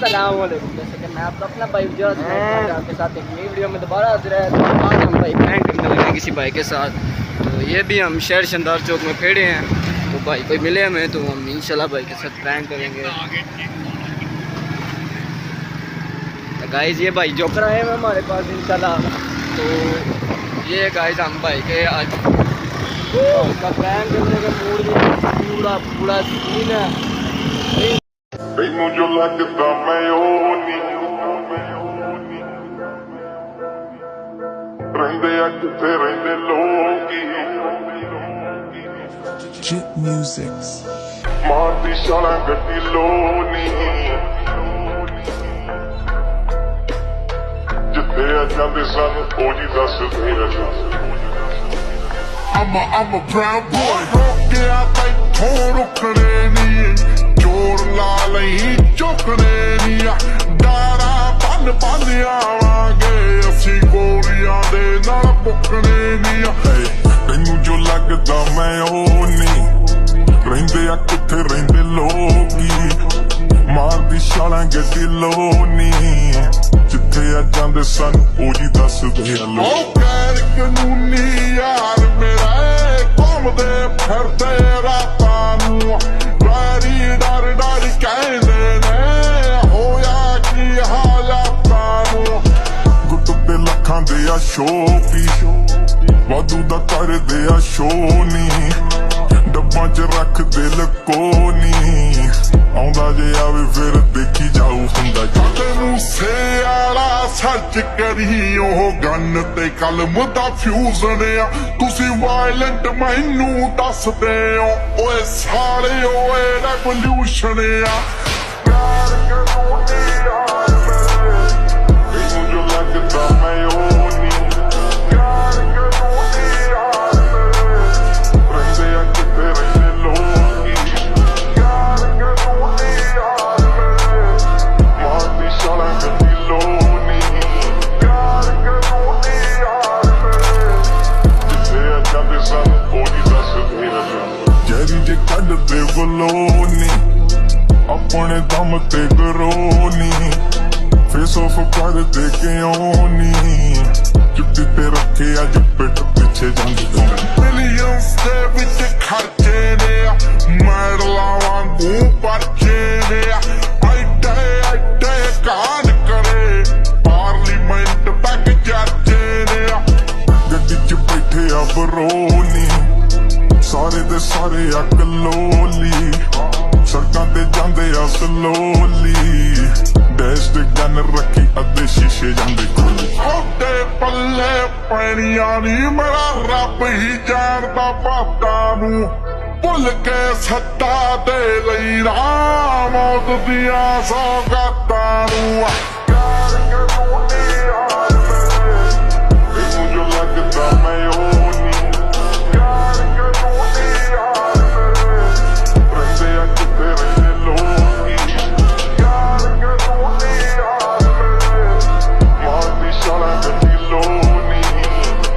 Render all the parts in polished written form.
अस्सलाम वालेकुम। जैसे कि मैं आपका अपना भाई विजय आपके साथ एक नई वीडियो में दोबारा हाजिर है। तो आज हम भाई प्रैंक करने लगे किसी भाई के साथ। तो ये भी हम शहर शानदार चौक में खड़े हैं। तो भाई कोई मिले हमें तो हम इंशाल्लाह भाई के साथ प्रैंक करेंगे। तो गाइस ये भाई जोकर आए हैं हमारे पास इंशाल्लाह। तो ये गाइस हम भाई के आज का प्रैंक करने का मूड पूरा सीन है। तैनू जो लगदा मैं ओ नी रहिंदे आ किथे रहिंदे लोकी Jit Musics मारदी शालां गड्डी लोनी जिथे आ जांदे सन ओ जी दसदे I'm a proud boy रोके आ तैथों रुकने नी चोर ला लई चुकने नी डारा बन बन आवांगे असी गोलियां दे नाल पुकने नी तैनू जो लगदा मैं ओ नी रहिंदे आ किथे रहिंदे लोकी मारदी शालां गड्डी लोनी जिथे आ जांदे सन ओ जी दसदे लो गैर कानूनी यार मेरा घूमदे फिरदे रातां नूं वारी डर डर कहंदे ने होया की हालातां नूं गुट ते लखां दे आ शोपी वादू दा करदे आ शोनी डब्बां च रख दे लकोनी आउंदा जे आवे फिर देखी जाऊ हुंदा तैनू से आला सच करी ओह गन ते कलम दा फ्यूजन आ तुसी वायलेंट मैनू दसदे हो ओए सारे ओए रेवोल्यूशन आ प्यार कानूनी यार मेरे तैनू जो लगदा मैं ओ नी प्यार कानूनी यार मेरे रहिंदे आ किथे रहिंदे लोकी प्यार कानूनी यार मेरे मारदी शालां गड्डी लोनी प्यार कानूनी यार मेरे जिथे आ जांदे सन ओ जी दसदे जरी जे कढदे बलोनी अपने दम ते गरोनी फेस ऑफ कर दे के ओनी चुट्टी ते रखे अज पिट पिछे जांदे मिलियंस दे विच खर्चे ने मैडलां वांगू परचे ने ऐडे कांड करे पार्लीमेंट तक जाचे ने गड्डी च बैठे आ बरोनी सारे दे सारे अक लोली सड़कां ते जांदे आ सलोली डैश ते गन रखी अद्धे शीशे जांदे खोली छोटे पल्ले पैणियां नी मेरा रब ही जानदा बातां नूं भुल के सट्टा दे लई राम मौत दियां सौगातां नूं प्यार कानूनी यार मेरे तैनू जो लगदा मैं ओ नी प्यार कानूनी यार मेरे रहिंदे आ किथे रहिंदे लोकी प्यार कानूनी यार मेरे मारदी शालां गड्डी लोनी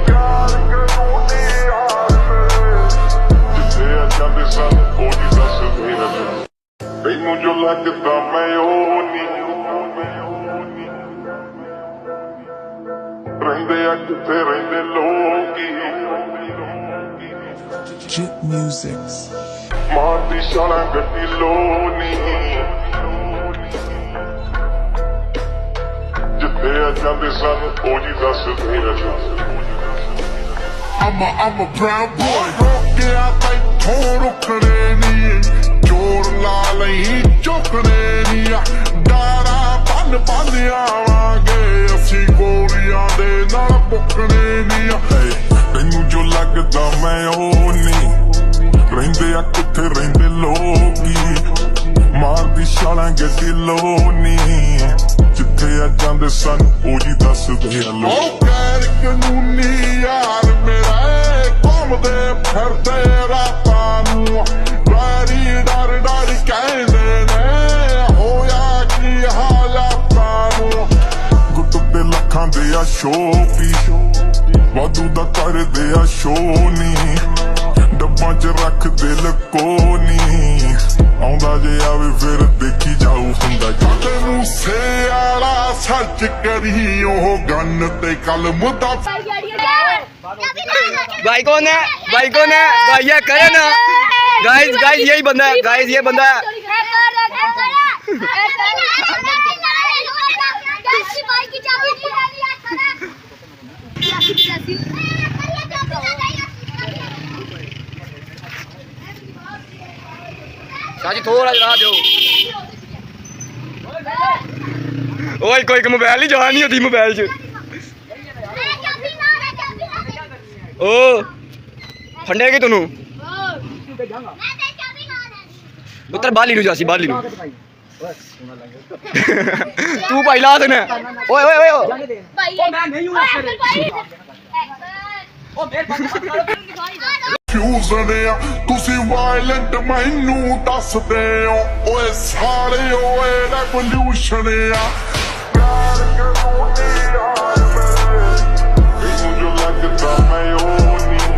प्यार कानूनी यार मेरे जिथे आ जांदे सन ओ जी दसदे तैनू जो लगदा मैं ओ नी रहिंदे आ किथे रहिंदे लोकी Jit Musics मारदी शालां गड्डी लोनी जिथे आ जांदे सन ओ जी दसदे I'm a proud boy रोके आ तैथों रुकने नी चोर ला लई चुकने नी डारा बन बन आवांगे असी गोलियां दे नाल पुकने नी तैनू जो लगदा मैं ओ नी रहिंदे आ किथे रहिंदे लोकी मारदी शालां गड्डी लोनी जिथे आ जांदे सन ओ जी दसदे लो गैर कानूनी यार मेरा घूमदे फिरदे रातां नूं वारी डर डर कहंदे ने होया की हालातां नूं गुट ते लखां दे आ शोपी वादू दा करदे आ शोनी डब्बां च रख दे लकोनी आउंदा जे आवे फिर देखी जाऊ हुंदा तैनू ਚ ਕਰੀ ਉਹ ਗੰਨ ਤੇ ਕਲਮ ਦਾ भाई कौन है भाई ये करे ना गाइस यही बंदा है गाइस ये बंदा है शाजी थोड़ा जरा दो ओए कोई मोबाइल ही जान नहीं होती मोबाइल च ओ फंडेगी तू पुत्र बाली नु जासी बाली नु तू भाई ला देना ओए ओए ओए ਫਿਊਜ਼ਨ ਆ ਤੁਸੀਂ ਵਾਇਲੈਂਟ ਮੈਨੂੰ ਦੱਸਦੇ ਹੋ ਓਏ ਸਾਰੇ ਓਏ ਰੈਵੋਲੂਸ਼ਨ ਆ ਪਿਆਰ ਕਰੂੰਗੀ ਯਾਰ ਮੈਨੂੰ ਜੋ ਲੱਗਦਾ ਮੈਂ ਉਹ ਨਹੀਂ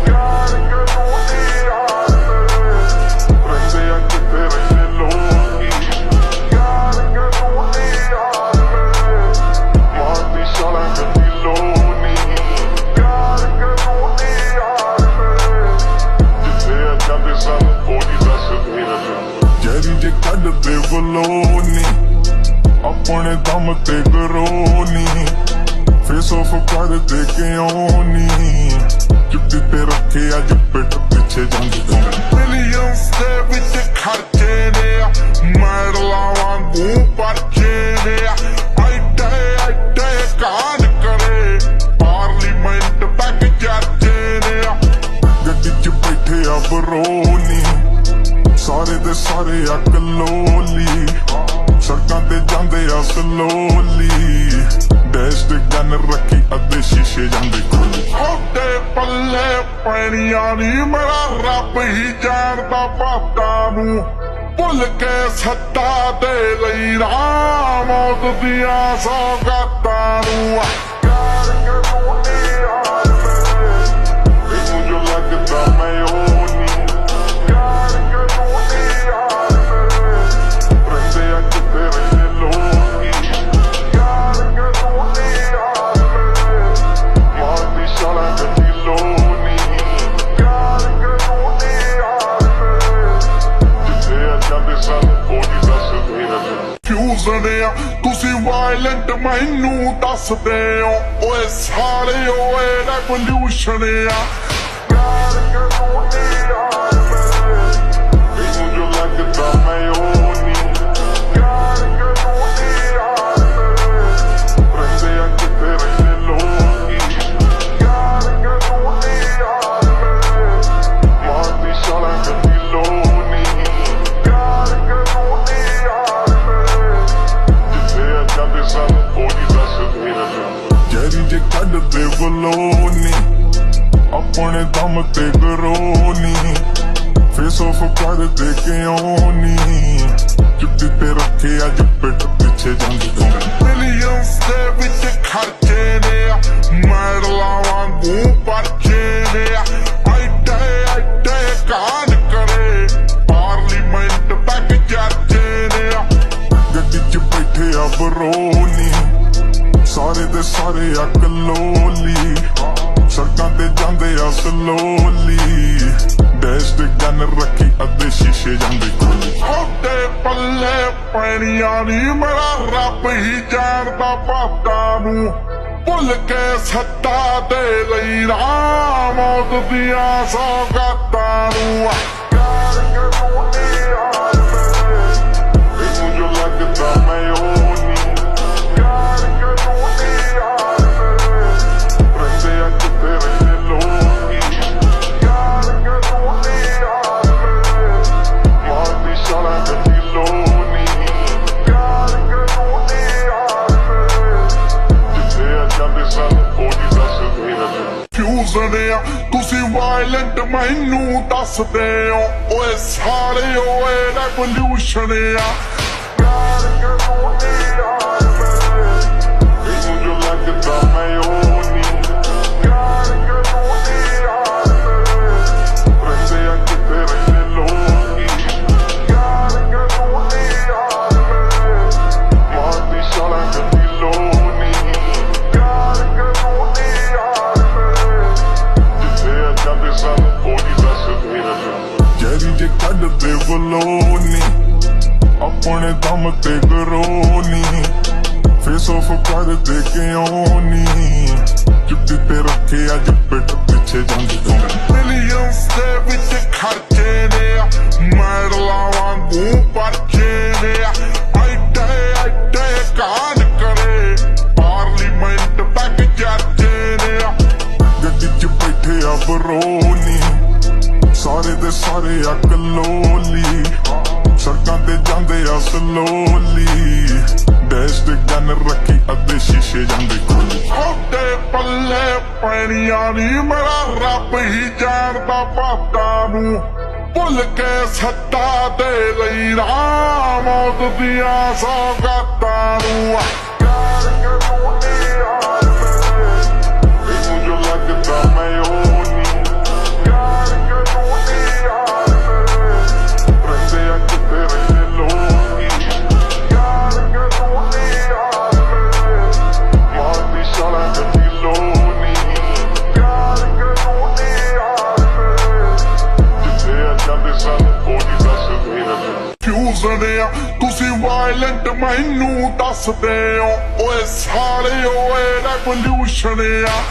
ਪਿਆਰ ਕਰੂੰਗੀ ਯਾਰ ਰਹਿੰਦੇ ਆ ਕਿਤੇ ਰਹਿੰਦੇ ਲੋਕੀ ਪਿਆਰ ਕਰੂੰਗੀ ਯਾਰ ਮਾਰਦੀ ਸ਼ਾਲਾਂ ਗੱਡੀ ਲੋਨੀ ਪਿਆਰ ਕਰੂੰਗੀ ਜੈਰੀ ਜੇ ਕੱਢਦੇ ਬਲੋਨੀ ਆਪਣੇ ਦਮ ਤੇ ਗਰੋਨੀ ਫੇਸ ਆਫ ਕਰ ਦੇ ਕੇ ਆਉਣੀ ਜੁੱਤੀ ਤੇ ਰੱਖੇ ਅੱਜ ਪਿੱਠ ਪਿੱਛੇ ਜਾਂਦੀ ਮਿਲੀਅਨਸ ਦੇ ਵਿੱਚ ਖਰਚੇ ਨੇ ਮੈਡਲਾਂ ਵਾਂਗੂ ਪਰਚੇ ਨੇ ਆਈਟੇ ਕਾਨ ਕਰੇ ਪਾਰਲੀਮੈਂਟ ਤੱਕ ਚਰਚੇ ਨੇ ਗੱਡੀ ਚ ਬੈਠੇ ਆ ਬਰੋਨੀ ਸਾਰੇ ਦੇ ਸਾਰੇ ਅੱਕ ਲੋਲੀ ਸੜਕਾਂ ਤੇ ਜਾਂਦੇ ਆ ਸਲੋਲੀ ਡੈਸ਼ ਤੇ ਗਨ ਰੱਖੀ ਅੱਧੇ ਸ਼ੀਸ਼ੇ ਜਾਂਦੇ ਖੋਲੀ ਉਹਦੇ ਪੱਲੇ ਪੈਣੀਆਂ ਨੀ ਮੇਰਾ ਰੱਬ ਹੀ ਜਾਣਦਾ ਬਾਤਾਂ ਨੂੰ ਭੁੱਲ ਕੇ ਸੱਤਾ ਦੇ ਲਈ ਰਾਮ ਮੌਤ ਦੀਆਂ ਸੌਗਾਤਾਂ ਨੂੰ ਪਿਆਰ ਕਰੂੰਗੀ ਯਾਰ ਮੈਨੂੰ ਜੋ ਲੱਗਦਾ ਮੈਂ ਉਹ ਤੁਸੀਂ ਵਾਇਲੈਂਟ ਮੈਨੂੰ ਦੱਸਦੇ ਹੋ ਓਏ ਸਾਰੇ ਓਏ ਰੈਵੋਲੂਸ਼ਨ ਆ ਪਿਆਰ ਕਰੂੰਗੀ ਯਾਰ ਮੈਨੂੰ ਜੋ ਲੱਗਦਾ ਮੈਂ ਉਹ ਨਹੀਂ ਪਿਆਰ ਕਰੂੰਗੀ ਯਾਰ ਰਹਿੰਦੇ ਆ ਕਿਤੇ ਰਹਿੰਦੇ ਲੋਕੀ ਪਿਆਰ ਕਰੂੰਗੀ ਯਾਰ ਮਾਰਦੀ ਸ਼ਾਲਾਂ ਗੱਡੀ ਲੋਨੀ ਪਿਆਰ ਕਰੂੰਗੀ ਯਾਰ ਜੈਰੀ ਜੇ ਕੱਢਦੇ ਬਲੋਨੀ ਆਪਣੇ ਦਮ ਤੇ ਗਰੋਨੀ ਫੇਸ ਆਫ ਕਰ ਦੇ ਕੇ ਆਉਣੀ ਜੁੱਤੀ ਤੇ ਰੱਖੇ ਅੱਜ ਪਿੱਠ ਪਿੱਛੇ ਜਾਂਦੀ ਮਿਲੀਅਨਸ ਦੇ ਵਿੱਚ ਖਰਚੇ ਨੇ ਮੈਡਲਾਂ ਵਾਂਗੂ ਪਰਚੇ ਨੇ ਆਈਟੇ ਕਾਨ ਕਰੇ ਪਾਰਲੀਮੈਂਟ ਤੱਕ ਚਰਚੇ ਨੇ ਗੱਡੀ ਚ ਬੈਠੇ ਆ ਬਰੋਨੀ ਸਾਰੇ ਦੇ ਸਾਰੇ ਅੱਕ ਲੋਲੀ ਸੜਕਾਂ ਤੇ ਜਾਂਦੇ ਆ ਸਲੋਲੀ ਡੈਸ਼ ਤੇ ਗਨ ਰੱਖੀ ਅੱਧੇ ਸ਼ੀਸ਼ੇ ਜਾਂਦੇ ਖੋਲੀ ਉਹਦੇ ਪੱਲੇ ਪੈਣੀਆਂ ਨੀ ਮੇਰਾ ਰੱਬ ਹੀ ਜਾਣਦਾ ਬਾਤਾਂ ਨੂੰ ਭੁੱਲ ਕੇ ਸੱਤਾ ਦੇ ਲਈ ਰਾਮ ਮੌਤ ਦੀਆਂ ਸੌਗਾਤਾਂ ਨੂੰ ਪਿਆਰ ਕਰੂੰਗੀ ਯਾਰ ਮੈਨੂੰ ਜੋ ਲੱਗਦਾ ਮੈਂ ਉਹ ਨਹੀਂ ਪਿਆਰ ਕਰੂੰਗੀ ਯਾਰ ਰਹਿੰਦੇ ਆ ਕਿਤੇ ਰਹਿੰਦੇ ਲੋਕੀ ਪਿਆਰ ਕਰੂੰਗੀ ਯਾਰ ਮਾਰਦੀ ਸ਼ਾਲਾਂ ਗੱਡੀ ਲੋਨੀ ਪਿਆਰ ਕਰੂੰਗੀ ਯਾਰ ਜਿੱਥੇ ਆ ਜਾਂਦੇ ਸਨ ਉਹਦੀ ਦੱਸਦੇ ਫਿਊਜ਼ਨ ਆ ਤੁਸੀਂ ਵਾਇਲੈਂਟ ਮੈਨੂੰ ਦੱਸਦੇ ਹੋ ਓਏ ਸਾਰੇ ਓਏ ਰੈਵੋਲੂਸ਼ਨ ਆ ਪਿਆਰ ਕਰੂੰਗੀ ਯਾਰ ਮੈਨੂੰ ਜੋ ਲੱਗਦਾ ਮੈਂ ਉਹ ਨਹੀਂ ਪਿਆਰ ਕਰੂੰਗੀ ਯਾਰ ਰਹਿੰਦੇ ਆ ਕਿਤੇ ਰਹਿੰਦੇ ਲੋਕੀ ਪਿਆਰ ਕਰੂੰਗੀ ਯਾਰ ਮਾਰਦੀ ਸ਼ਾਲਾਂ ਗੱਡੀ ਲੋਨੀ ਦਮ ਤੇ ਗਰੋਨੀ ਫੇਸ ਆਫ ਕਰ ਦੇ ਕੇ ਆਉਣੀ ਜੁੱਤੀ ਤੇ ਰੱਖੇ ਅੱਜ ਪਿੱਠ ਪਿੱਛੇ ਜਾਂਦੀ ਮਿਲੀਅਨਸ ਦੇ ਵਿੱਚ ਖਰਚੇ ਨੇ ਮੈਡਲਾਂ ਵਾਂਗੂ ਪਰਚੇ ਨੇ ਐਡੇ ਕਾਂਡ ਕਰੇ ਪਾਰਲੀਮੈਂਟ ਤੱਕ ਚਰਚੇ ਨੇ ਗੱਡੀ 'ਚ ਬੈਠੇ ਆ ਬਰੋਨੀ ਸਾਰੇ ਦੇ ਸਾਰੇ ਅੱਕ ਲੋਲੀ ਸੜਕਾਂ ਤੇ ਜਾਂਦੇ ਆ ਸਲੋਲੀ ਡੈਸ਼ ਤੇ ਗਨ ਰੱਖੀ ਅੱਧੇ ਸ਼ੀਸ਼ੇ ਜਾਂਦੇ ਉਹਦੇ ਪੱਲੇ ਪੈਣੀਆਂ ਨੀ ਮੇਰਾ ਰੱਬ ਹੀ ਜਾਣਦਾ ਬਾਤਾਂ ਨੂੰ ਭੁੱਲ ਕੇ ਸੱਤਾ ਦੇ ਲਈ ਰਾਮ ਮੌਤ ਦੀਆਂ ਸੌਗਾਤਾਂ ਨੂੰ ਤੁਸੀਂ ਵਾਇਲੈਂਟ ਮੈਨੂੰ ਦੱਸਦੇ ਹੋ ਓਏ ਸਾਰੇ ਓਏ ਰੈਵੋਲੂਸ਼ਨ ਆ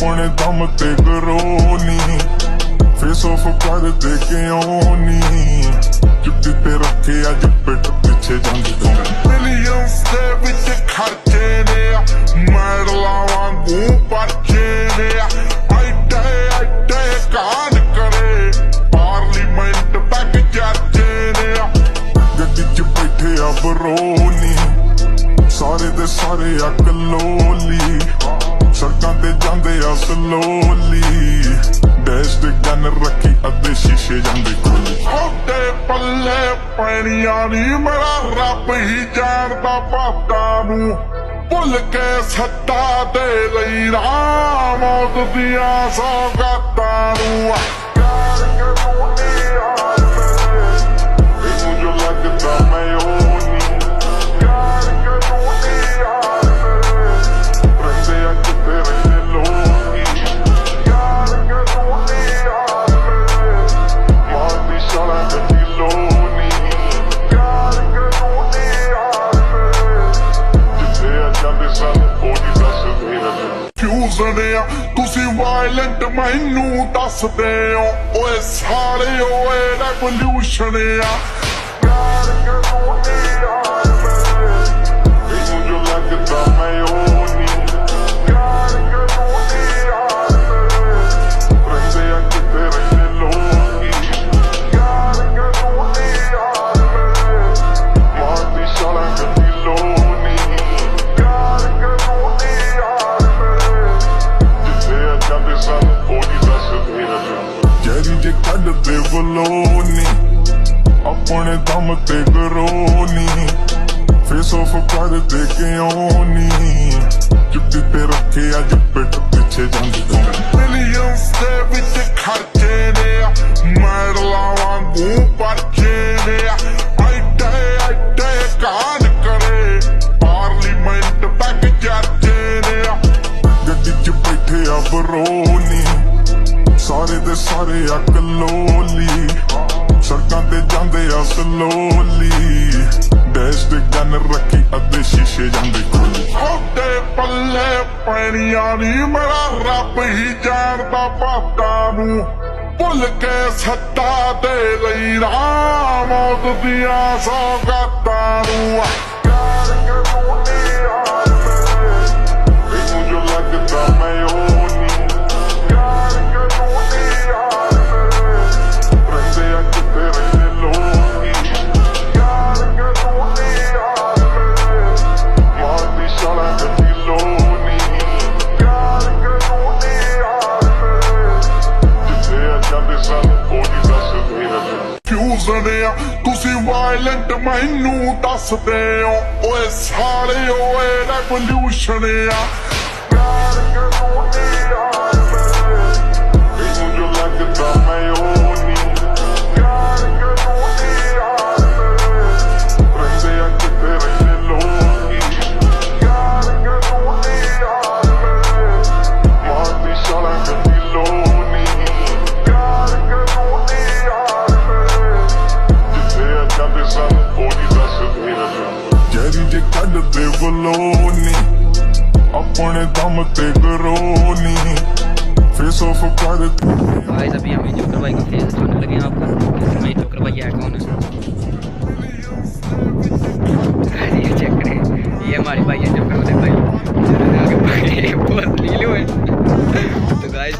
ਆਪਣੇ ਦਮ ਤੇ ਗਰੋਨੀ ਫੇਸ ਆਫ ਕਰ ਦੇ ਕੇ ਆਉਣੀ ਜੁੱਤੀ ਤੇ ਰੱਖੇ ਅੱਜ ਪਿੱਠ ਪਿੱਛੇ ਜਾਂਦੀ ਮਿਲੀਅਨਸ ਦੇ ਵਿੱਚ ਖਰਚੇ ਨੇ ਮੈਡਲਾਂ ਵਾਂਗੂ ਪਰਚੇ ਨੇ ਐਡੇ ਕਾਂਡ ਕਰੇ ਪਾਰਲੀਮੈਂਟ ਤੱਕ ਚਰਚੇ ਨੇ ਗੱਡੀ 'ਚ ਬੈਠੇ ਆ ਬਰੋਨੀ ਸਾਰੇ ਦੇ ਸਾਰੇ ਅੱਕ ਲੋਲੀ ਸੜਕਾਂ ਤੇ ਜਾਂਦੇ ਆ ਸਲੋਲੀ ਡੈਸ਼ ਤੇ ਗਨ ਰੱਖੀ ਅੱਧੇ ਸ਼ੀਸ਼ੇ ਜਾਂਦੇ ਉਹਦੇ ਪੱਲੇ ਪੈਣੀਆਂ ਨੀ ਮੇਰਾ ਰੱਬ ਹੀ ਜਾਣਦਾ ਬਾਤਾਂ ਨੂੰ ਭੁੱਲ ਕੇ ਸੱਤਾ ਦੇ ਲਈ ਰਾਮ ਮੌਤ ਦੀਆਂ ਸੌਗਾਤਾਂ ਨੂੰ ਤੁਸੀਂ ਵਾਇਲੈਂਟ ਮੈਨੂੰ ਦੱਸਦੇ ਹੋ ਓਏ ਸਾਰੇ ਓਏ ਰੈਵੋਲੂਸ਼ਨ ਆ ਆਪਣੇ ਦਮ ਤੇ ਗਰੋਨੀ ਫੇਸ ਆਫ ਕਰ ਦੇ ਕੇ ਆਉਣੀ ਜੁੱਤੀ ਤੇ ਰੱਖੇ ਅੱਜ ਪਿੱਠ ਪਿੱਛੇ ਜਾਂਦੀ ਮਿਲੀਅਨਸ ਦੇ ਵਿੱਚ ਖਰਚੇ ਨੇ ਮੈਡਲਾਂ ਵਾਂਗੂ ਪਰਚੇ ਨੇ ਐਡੇ ਕਾਂਡ ਕਰੇ ਪਾਰਲੀਮੈਂਟ ਤੱਕ ਚਰਚੇ ਨੇ ਗੱਡੀ 'ਚ ਬੈਠੇ ਆ ਬਰੋਨੀ ਸਾਰੇ ਦੇ ਸਾਰੇ ਅੱਕ ਲੋਲੀ ਸੜਕਾਂ ਤੇ ਜਾਂਦੇ ਆ ਸਲੋਲੀ ਡੈਸ਼ ਤੇ ਗਨ ਰੱਖੀ ਅੱਧੇ ਸ਼ੀਸ਼ੇ ਜਾਂਦੇ ਉਹਦੇ ਪੱਲੇ ਪੈਣੀਆਂ ਨੀ ਮੇਰਾ ਰੱਬ ਹੀ ਜਾਣਦਾ ਬਾਤਾਂ ਨੂੰ ਭੁੱਲ ਕੇ ਸੱਤਾ ਦੇ ਲਈ ਰਾਮ ਮੌਤ ਦੀਆਂ ਸੌਗਾਤਾਂ ਨੂੰ ਤੁਸੀਂ ਵਾਇਲੈਂਟ मैनू दसदे ओ ओए साले ओए रेवोल्यूशन आ प्यार करूं नी यार मेरे तैनू जो लगदा मैं ओ नी प्यार करूं नी यार मेरे रहिंदे आ किते रहिंदे लोगी प्यार करूं नी यार मेरे मारदी शाला गंदी लोनी प्यार करूं नी यार मेरे जिथे अजांदे सन ओनी दसदे जरी जे कढदे बलोनी अपने दम ते गरोनी फेस ऑफ कर गाइस अभी हम जोकर भाई का फेस दिखाने लगे हैं आपको। भाई जोकर भाई है कौन है ये चेक करें, ये हमारे भाई है जोकर वाले भाई बहुत लीलो है। तो गाइस